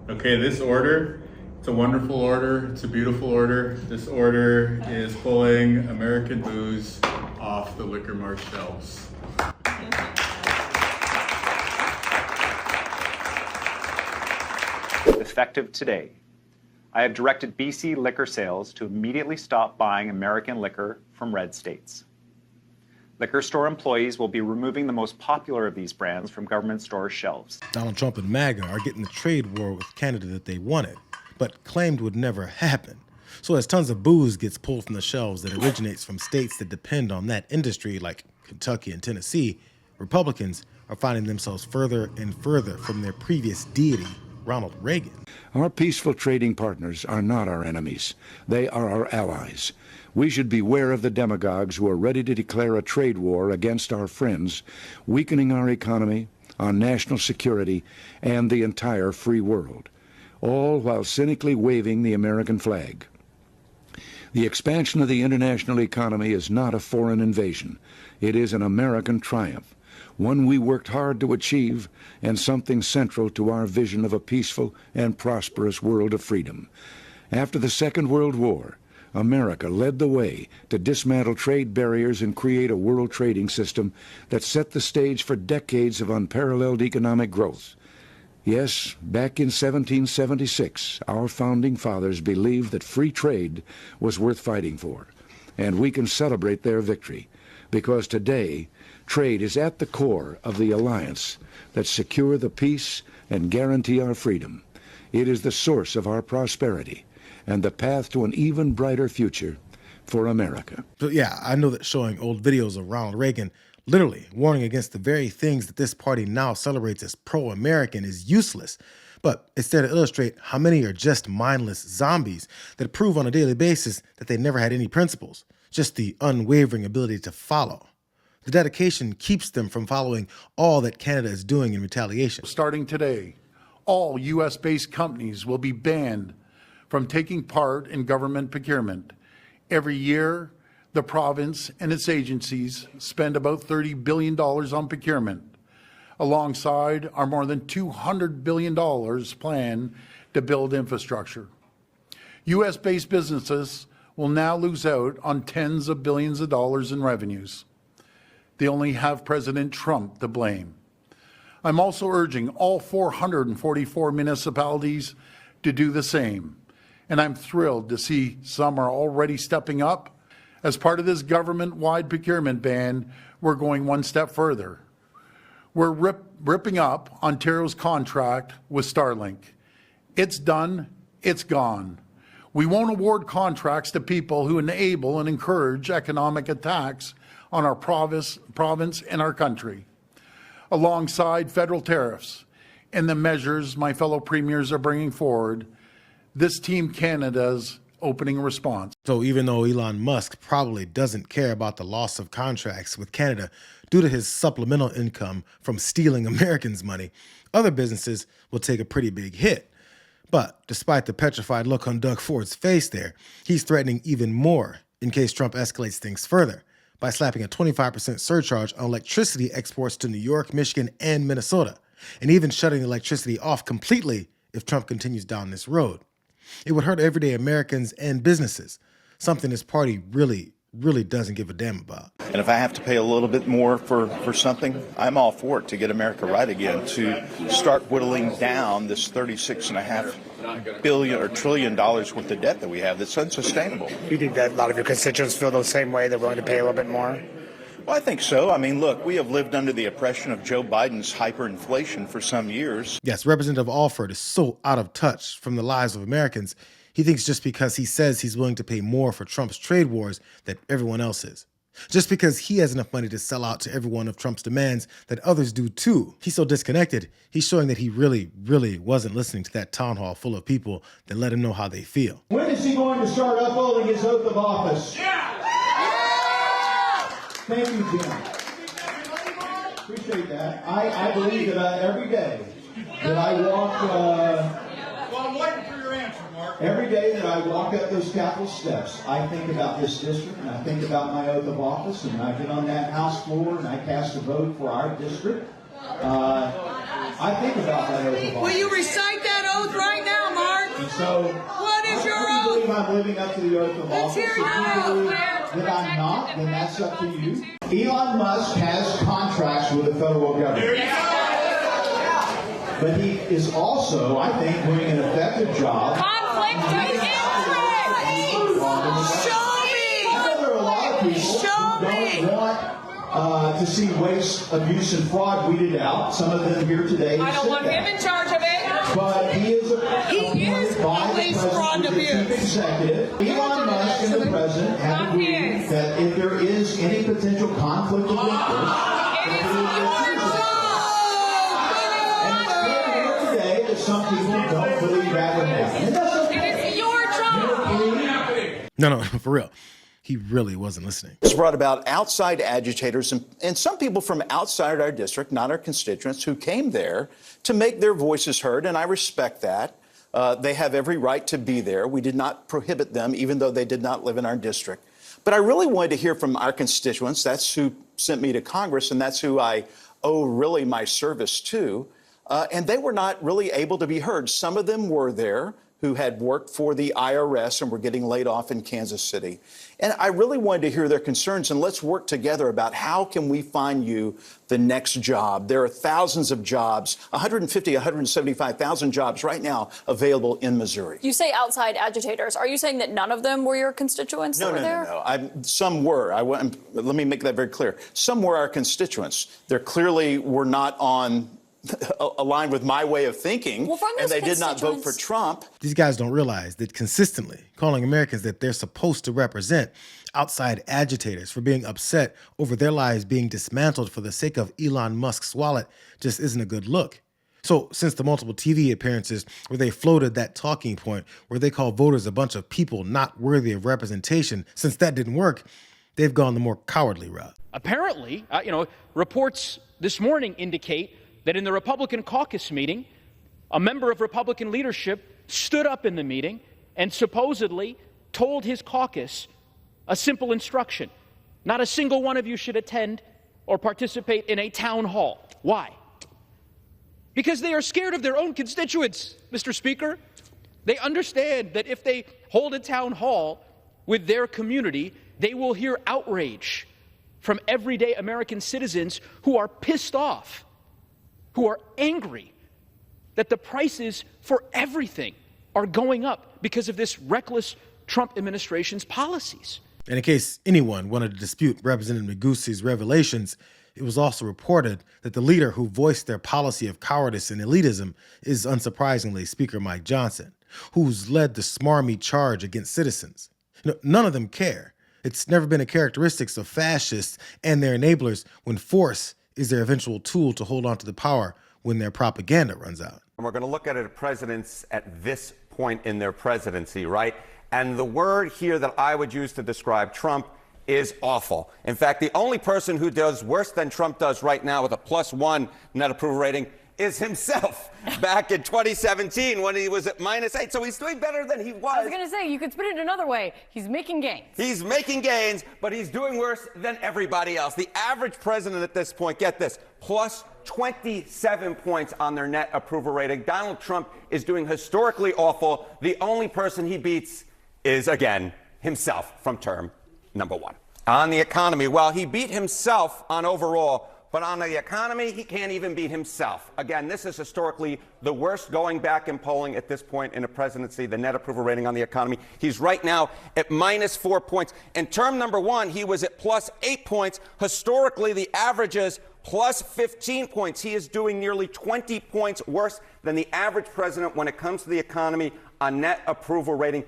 Okay, this order, it's a wonderful order, it's a beautiful order. This order is pulling American booze off the liquor mart shelves. Effective today, I have directed BC liquor sales to immediately stop buying American liquor from red states. Liquor store employees will be removing the most popular of these brands from government store shelves. Donald Trump and MAGA are getting the trade war with Canada that they wanted, but claimed would never happen. So as tons of booze gets pulled from the shelves that originates from states that depend on that industry, like Kentucky and Tennessee, Republicans are finding themselves further and further from their previous deity, Ronald Reagan. Our peaceful trading partners are not our enemies. They are our allies. We should beware of the demagogues who are ready to declare a trade war against our friends, weakening our economy, our national security, and the entire free world, all while cynically waving the American flag. The expansion of the international economy is not a foreign invasion. It is an American triumph, one we worked hard to achieve, and something central to our vision of a peaceful and prosperous world of freedom. After the Second World War, America led the way to dismantle trade barriers and create a world trading system that set the stage for decades of unparalleled economic growth. Yes, back in 1776, our founding fathers believed that free trade was worth fighting for, and we can celebrate their victory, because today, trade is at the core of the alliance that secure the peace and guarantee our freedom. It is the source of our prosperity and the path to an even brighter future for America. So yeah, I know that showing old videos of Ronald Reagan literally warning against the very things that this party now celebrates as pro-American is useless. But it's there to illustrate how many are just mindless zombies that prove on a daily basis that they never had any principles, just the unwavering ability to follow. The dedication keeps them from following all that Canada is doing in retaliation. Starting today, all U.S.-based companies will be banned from taking part in government procurement. Every year, the province and its agencies spend about $30 billion on procurement, alongside our more than $200 billion plan to build infrastructure. U.S.-based businesses will now lose out on tens of billions of dollars in revenues. They only have President Trump to blame. I'm also urging all 444 municipalities to do the same. And I'm thrilled to see some are already stepping up. As part of this government-wide procurement ban, we're going one step further. We're ripping up Ontario's contract with Starlink. It's done, it's gone. We won't award contracts to people who enable and encourage economic attacks on our province and our country. Alongside federal tariffs and the measures my fellow premiers are bringing forward, this Team Canada's opening response. So even though Elon Musk probably doesn't care about the loss of contracts with Canada due to his supplemental income from stealing Americans' money, other businesses will take a pretty big hit. But despite the petrified look on Doug Ford's face there, he's threatening even more in case Trump escalates things further by slapping a 25% surcharge on electricity exports to New York, Michigan, and Minnesota, and even shutting electricity off completely if Trump continues down this road. It would hurt everyday Americans and businesses, something this party really doesn't give a damn about. And if I have to pay a little bit more for something, I'm all for it to get America right again, to start whittling down this $36.5 billion or trillion dollars worth of debt that we have that's unsustainable. You think that a lot of your constituents feel the same way? They're willing to pay a little bit more? Well, I think so. I mean, look, we have lived under the oppression of Joe Biden's hyperinflation for some years. Yes, Representative Alford is so out of touch from the lives of Americans, he thinks just because he says he's willing to pay more for Trump's trade wars that everyone else is. Just because he has enough money to sell out to every one of Trump's demands that others do too. He's so disconnected, he's showing that he really wasn't listening to that town hall full of people that let him know how they feel. When is he going to start upholding his oath of office? Yeah! Thank you, Jim. Appreciate that. I believe that every day that I walk, Well, I'm waiting for your answer, Mark. every day that I walk up those Capitol steps, I think about this district and I think about my oath of office, and I get on that House floor and I cast a vote for our district. I think about that oath of office. Will you recite that oath right now? I'm living up to the oath of office. If you believe that I'm not, then that's up to you. Elon Musk has contracts with the federal government. But he is also, I think, doing an effective job. Conflict of interest! Show me! There are a lot of people who don't want to see waste, abuse, and fraud weeded out. Some of them here today. I don't want him in charge of it. But he is appointed by the president as the chief executive. Elon Musk and the president have agreed that if there is any potential conflict of interest, some people don't believe that would happen. It's your job. No, for real. He really wasn't listening. It's brought about outside agitators and some people from outside our district, not our constituents, who came there to make their voices heard, and I respect that. They have every right to be there. We did not prohibit them, even though they did not live in our district. But I really wanted to hear from our constituents. That's who sent me to Congress, and that's who I owe really my service to. And they were not really able to be heard. Some of them were there who had worked for the IRS and were getting laid off in Kansas City. And I really wanted to hear their concerns, and let's work together about how can we find you the next job. There are thousands of jobs, 150, 175,000 jobs right now available in Missouri. You say outside agitators. Are you saying that none of them were your constituents that were there? No. Some were. Let me make that very clear. Some were our constituents. They clearly were not aligned with my way of thinking, and they did not vote for Trump. These guys don't realize that consistently calling Americans that they're supposed to represent outside agitators for being upset over their lives being dismantled for the sake of Elon Musk's wallet just isn't a good look. So since the multiple TV appearances where they floated that talking point where they call voters a bunch of people not worthy of representation, since that didn't work, they've gone the more cowardly route. Apparently, reports this morning indicate that in the Republican caucus meeting, a member of Republican leadership stood up in the meeting and supposedly told his caucus a simple instruction. Not a single one of you should attend or participate in a town hall. Why? Because they are scared of their own constituents, Mr. Speaker. They understand that if they hold a town hall with their community, they will hear outrage from everyday American citizens who are pissed off, who are angry that the prices for everything are going up because of this reckless Trump administration's policies. And in case anyone wanted to dispute Representative Negusie's revelations, it was also reported that the leader who voiced their policy of cowardice and elitism is, unsurprisingly, Speaker Mike Johnson, who's led the smarmy charge against citizens. None of them care. It's never been a characteristic of fascists and their enablers when force is their eventual tool to hold on to the power when their propaganda runs out. And we're going to look at presidents at this point in their presidency, right? And the word here that I would use to describe Trump is awful. In fact, the only person who does worse than Trump does right now with a +1 net approval rating is himself back in 2017 when he was at -8. So he's doing better than he was. I was going to say, you could spin it another way. He's making gains. He's making gains, but he's doing worse than everybody else. The average president at this point, get this, plus 27 points on their net approval rating. Donald Trump is doing historically awful. The only person he beats is, again, himself from term number 1. On the economy, well, he beat himself on overall, but on the economy, he can't even beat himself. Again, this is historically the worst going back in polling at this point in a presidency, the net approval rating on the economy. He's right now at -4 points. In term number 1, he was at +8 points. Historically, the average is +15 points. He is doing nearly 20 points worse than the average president when it comes to the economy on net approval rating.